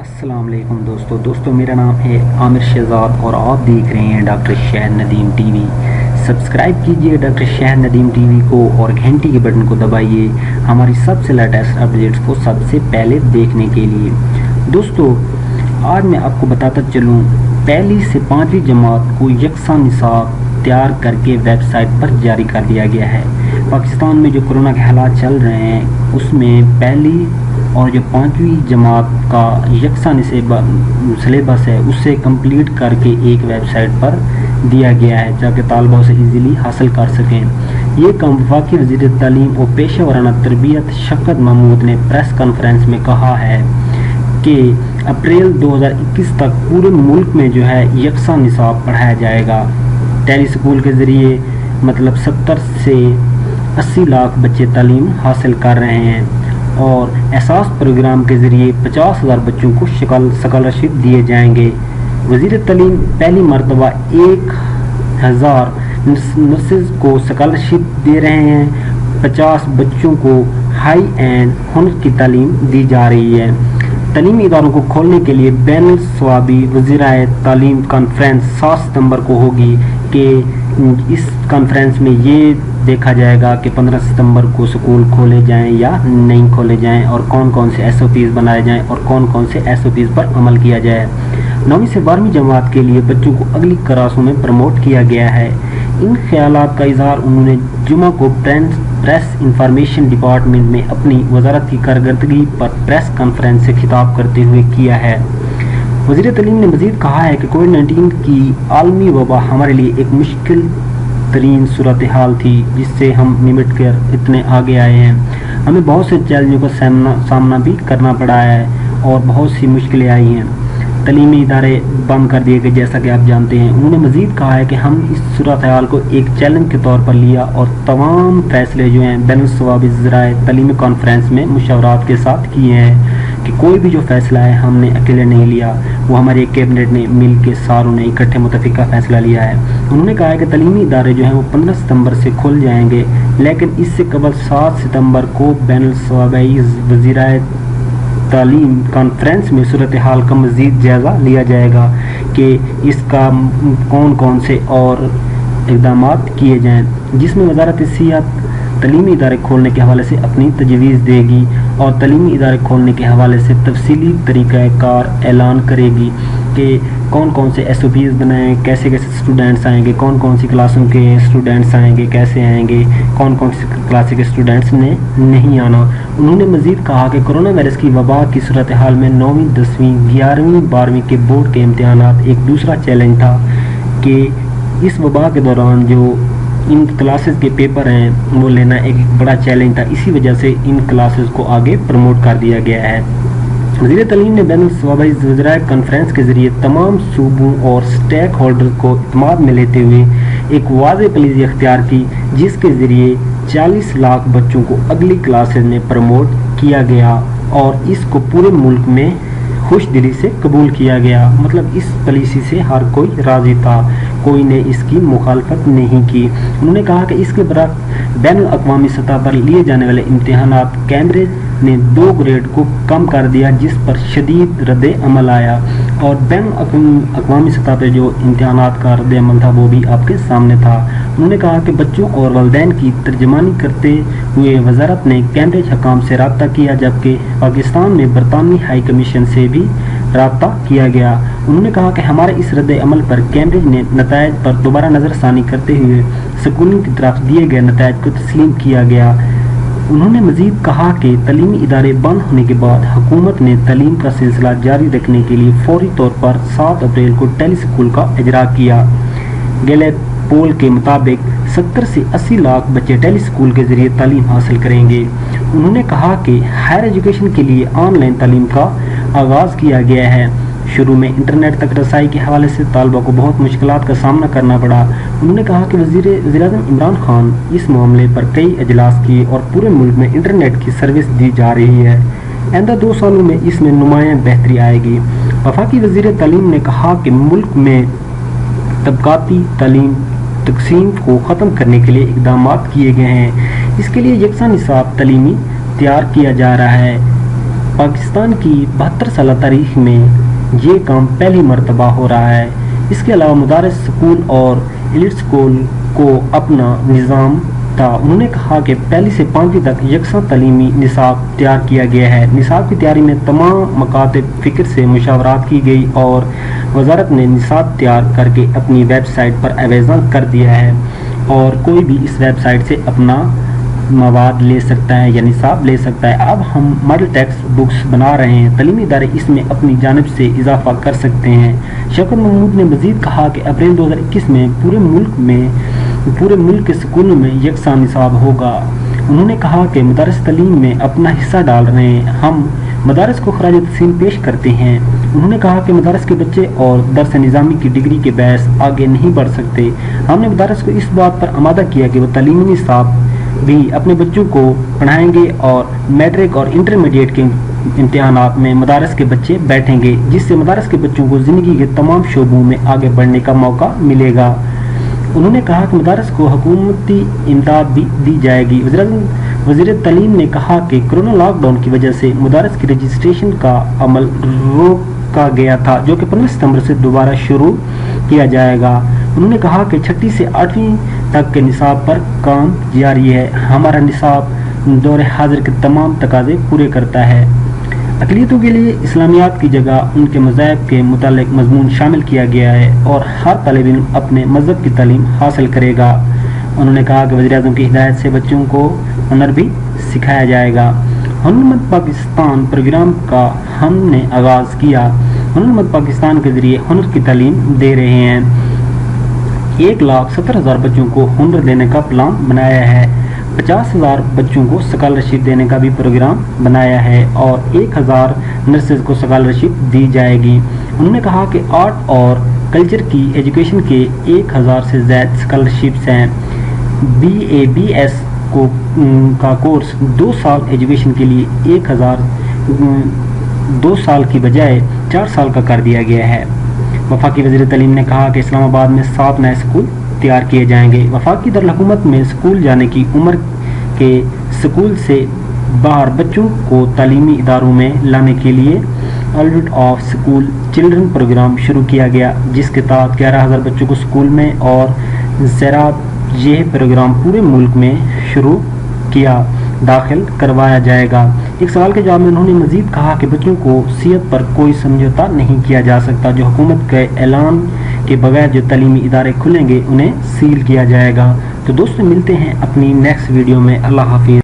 अस्सलाम वालेकुम दोस्तों मेरा नाम है आमिर शहजाद और आप देख रहे हैं doctor Shahid Nadeem TV. Subscribe कीजिए डॉक्टर शाहिद नदीम टीवी को और घंटी के बटन को दबाइए हमारी सबसे लेटेस्ट अपडेट्स को सबसे पहले देखने के लिए। दोस्तों आज मैं आपको बताता चलूँ, पहली से पाँचवीं जमात को यकसा निसाब तैयार करके वेबसाइट पर जारी कर दिया गया है। पाकिस्तान में जो कोरोना के हालात चल रहे हैं उसमें पहली और जो पाँचवीं जमात का यकसा सिलेबस है उससे कंप्लीट करके एक वेबसाइट पर दिया गया है ताकि तालबा उसे इजीली हासिल कर सकें। ये काम वफाकी वज़ीर तालीम और पेशा वराना तरबियत शफ़कत महमूद ने प्रेस कॉन्फ्रेंस में कहा है कि अप्रैल 2021 तक पूरे मुल्क में जो है यकसा निसाब पढ़ाया जाएगा। टेली स्कूल के ज़रिए मतलब 70 से 80 लाख बच्चे तालीम हासिल कर रहे हैं और एहसास प्रोग्राम के ज़रिए 50,000 बच्चों को स्कॉलरशिप दिए जाएंगे। वज़ीर तालीम पहली मरतबा 1,000 नर्सेज को स्कॉलरशिप दे रहे हैं। 50 बच्चों को हाई एंड हुनर की तालीम दी जा रही है। तालीमी इदारों को खोलने के लिए बैनुल सवाबी वज़ीराए तालीम कॉन्फ्रेंस 7 सितंबर को होगी कि इस कॉन्फ्रेंस में ये देखा जाएगा कि 15 सितंबर को स्कूल खोले जाएं या नहीं खोले जाएं और कौन कौन से SOPs बनाए जाएं और कौन कौन से SOPs पर अमल किया जाए। 9वीं से 12वीं जमात के लिए बच्चों को अगली क्लासों में प्रमोट किया गया है। इन ख्यालात का इजहार उन्होंने जुमा को प्रेस इंफॉर्मेशन डिपार्टमेंट में अपनी वजारत की कारकर्दगी पर प्रेस कॉन्फ्रेंस से खिताब करते हुए किया है। वज़ीर तालीम ने मज़ीद कहा है कि कोविड-19 की आलमी वबा हमारे लिए एक मुश्किल तरीन सूरत हाल थी जिससे हम निमट कर इतने आगे आए हैं। हमें बहुत से चैलेंजों का सामना भी करना पड़ा है और बहुत सी मुश्किलें आई हैं। तालीमी इदारे बंद कर दिए गए जैसा कि आप जानते हैं। उन्होंने मज़ीद कहा है कि हम इस सूरत हाल को एक चैलेंज के तौर पर लिया और तमाम फैसले जो हैं बैनुल सवाबी ज़राए तालीमी कॉन्फ्रेंस में मुशावरात के साथ किए हैं कि कोई भी जो फैसला है हमने अकेले नहीं लिया, वो हमारे कैबिनेट ने मिल के सारों ने इकट्ठे मुतफ़िका फ़ैसला लिया है। उन्होंने कहा है कि तालीमी इदारे जो हैं वो 15 सितंबर से खुल जाएंगे, लेकिन इससे कबल 7 सितंबर को बैनुल सवाबी वज़ीराए तालीम कॉन्फ्रेंस में सूरत हाल का मज़ीद जायज़ा लिया जाएगा कि इसका कौन कौन से और इक़दामात किए जाएँ, जिसमें वज़ारत सियाहत तालीमी इदारे खोलने के हवाले से अपनी तजवीज़ देगी और तालीमी इदारे खोलने के हवाले से तफसीली तरीक़ाकार ऐलान करेगी कि कौन कौन से SOPs बनाएं, कैसे कैसे स्टूडेंट्स आएंगे, कौन कौन सी क्लासों के स्टूडेंट्स आएंगे, कैसे आएंगे, कौन कौन सी क्लास के स्टूडेंट्स ने नहीं आना। उन्होंने मज़ीद कहा कि कोरोना वायरस की वबा की सूरत हाल में 9वीं 10वीं 11वीं 12वीं के बोर्ड के इम्तहानात एक दूसरा चैलेंज था कि इस वबा के दौरान जो इन क्लासेस के पेपर हैं वो लेना एक बड़ा चैलेंज था। इसी वजह से इन क्लासेस को आगे प्रमोट कर दिया गया है। वज़ीर तालीम ने बैनुल सवाबी वज़ीराए कॉन्फ्रेंस के ज़रिए तमाम सूबों और स्टेक होल्डर को इत्मीनान में लेते हुए एक वाज़ेह पॉलिसी अख्तियार की जिसके ज़रिए 40 लाख बच्चों को अगली क्लासेस में प्रमोट किया गया और इसको पूरे मुल्क में खुश दिली से कबूल किया गया। मतलब इस पॉलिसी से हर कोई राज़ी था, कोई ने इसकी मुखालफत नहीं की। उन्होंने कहा कि इसके बरअक्स बैनुल अक़वामी सतह पर लिए जाने वाले इम्तहानात कैमरेज ने 2 ग्रेड को कम कर दिया जिस पर शदीद रद्द अमल आया और बैनुल अक़वामी सतह पर जो इम्तहानात का रद्द अमल था वो भी आपके सामने था। उन्होंने कहा कि बच्चों और वालिदैन की तर्जमानी करते हुए वजारत ने कैम्ब्रिज हकाम से रब्ता किया जबकि पाकिस्तान में बरतानवी हाई कमीशन से भी रब्ता किया गया। उन्होंने कहा कि हमारे इस रद्द अमल पर कैम्ब्रिज ने नतायज पर दोबारा नज़रसानी करते हुए स्कूलों की तरफ दिए गए नतायज को तस्लीम किया गया। उन्होंने मज़ीद कहा कि तालीमी इदारे बंद होने के बाद हुकूमत ने तालीम का सिलसिला जारी रखने के लिए फौरी तौर पर 7 अप्रैल को टेली स्कूल का इजरा किया। गैलेट पोल के मुताबिक 70 से 80 लाख बच्चे टेली स्कूल के ज़रिए तालीम हासिल करेंगे। उन्होंने कहा कि हायर एजुकेशन के लिए ऑनलाइन तालीम का आगाज़ किया गया है। शुरू में इंटरनेट तक रसाई के हवाले से तालबा को बहुत मुश्किलात का सामना करना पड़ा। उन्होंने कहा कि वज़ीर-ए-आज़म इमरान खान इस मामले पर कई इजलास किए और पूरे मुल्क में इंटरनेट की सर्विस दी जा रही है। आइंदा 2 सालों में इसमें नुमायां बेहतरी आएगी। वफाकी वज़ीर तालीम ने कहा कि मुल्क में तबकाती तालीम तकसीम को ख़त्म करने के लिए इक़दामात किए गए हैं। इसके लिए यकसा निसाब तालीमी तैयार किया जा रहा है। पाकिस्तान की 72 साल तारीख में ये काम पहली मरतबा हो रहा है। इसके अलावा मदारिस स्कूल और एलिट स्कूल को अपना निज़ाम था। उन्होंने कहा कि पहली से 5वीं तक यकसा तालीमी निसाब तैयार किया गया है। निसाब की तैयारी में तमाम मकातब फ़िक्र से मुशावरात की गई और वजारत ने निसाब तैयार करके अपनी वेबसाइट पर अवेज़ा कर दिया है और कोई भी इस वेबसाइट से अपना मवाद ले सकता है या निसाब ले सकता है। अब हम मॉडल टेक्स्ट बुक्स बना रहे हैं, तालीमी इदारे इसमें अपनी जानिब से इजाफा कर सकते हैं। शौकत महमूद ने मज़ीद कहा कि अप्रैल 2021 में पूरे मुल्क के स्कूलों में यकसा निसाब होगा। उन्होंने कहा कि मदारस तालीम में अपना हिस्सा डाल रहे हैं, हम मदारस को खराज तहसीन पेश करते हैं। उन्होंने कहा कि मदारस के बच्चे और दरस निज़ामी की डिग्री के बहस आगे नहीं बढ़ सकते। हमने मदारस को इस बात पर आमादा किया कि वो तालीमी निसाब भी अपने बच्चों को पढ़ाएंगे और मैट्रिक और इंटरमीडिएट के इम्तिहानात में मदारस के बच्चे बैठेंगे, जिससे मदारस के बच्चों को ज़िंदगी के तमाम शोबों में आगे बढ़ने का मौका मिलेगा। उन्होंने कहा कि मदारस को हुकूमती इमदाद भी दी जाएगी। वज़ीर तालीम ने कहा कि कोरोना लॉकडाउन की वजह से मदारस की रजिस्ट्रेशन का अमल रोका गया था, जो कि 15 सितंबर से दोबारा शुरू किया जाएगा। उन्होंने कहा कि 6वीं से 8वीं तक के निसाब पर काम जारी है। हमारा निसाब दौर हाजिर के तमाम तकाज़े पूरे करता है। अक़लियतों के लिए इस्लामियात की जगह उनके मज़हब के मुतालिक मज़मून शामिल किया गया है और हर तालिब इल्म अपने मज़हब की तालीम हासिल करेगा। उन्होंने कहा कि वज़ीर-ए-आज़म की हिदायत से बच्चों को हुनर भी सिखाया जाएगा। हुनरमंद पाकिस्तान प्रोग्राम का हमने आगाज़ किया। हुनरमंद पाकिस्तान के ज़रिए हुनर की तालीम दे रहे हैं। 1,70,000 बच्चों को हुनर देने का प्लान बनाया है। 50,000 बच्चों को स्कॉलरशिप देने का भी प्रोग्राम बनाया है और 1,000 नर्सेज को स्कॉलरशिप दी जाएगी। उन्होंने कहा कि आर्ट और कल्चर की एजुकेशन के 1,000 से ज़्यादा स्कॉलरशिप्स हैं। BA BS का कोर्स 2 साल एजुकेशन के लिए 1,000 2 साल की बजाय 4 साल का कर दिया गया है। वफाकी वज़ीर तालीम ने कहा कि इस्लामाबाद में 7 नए स्कूल तैयार किए जाएंगे। वफाकी दारुल-हुकूमत में स्कूल जाने की उम्र के स्कूल से बाहर बच्चों को तालीमी इदारों में लाने के लिए already of school children programme शुरू किया गया, जिसके तहत 11,000 बच्चों को स्कूल में और ज़रात यह प्रोग्राम पूरे मुल्क में शुरू किया दाखिल करवाया जाएगा। एक सवाल के जवाब में उन्होंने मजीद कहा कि बच्चों को सियत पर कोई समझौता नहीं किया जा सकता। जो हुकूमत के ऐलान के बगैर जो तालीमी इदारे खुलेंगे उन्हें सील किया जाएगा। तो दोस्तों मिलते हैं अपनी नेक्स्ट वीडियो में। अल्लाह हाफिज़।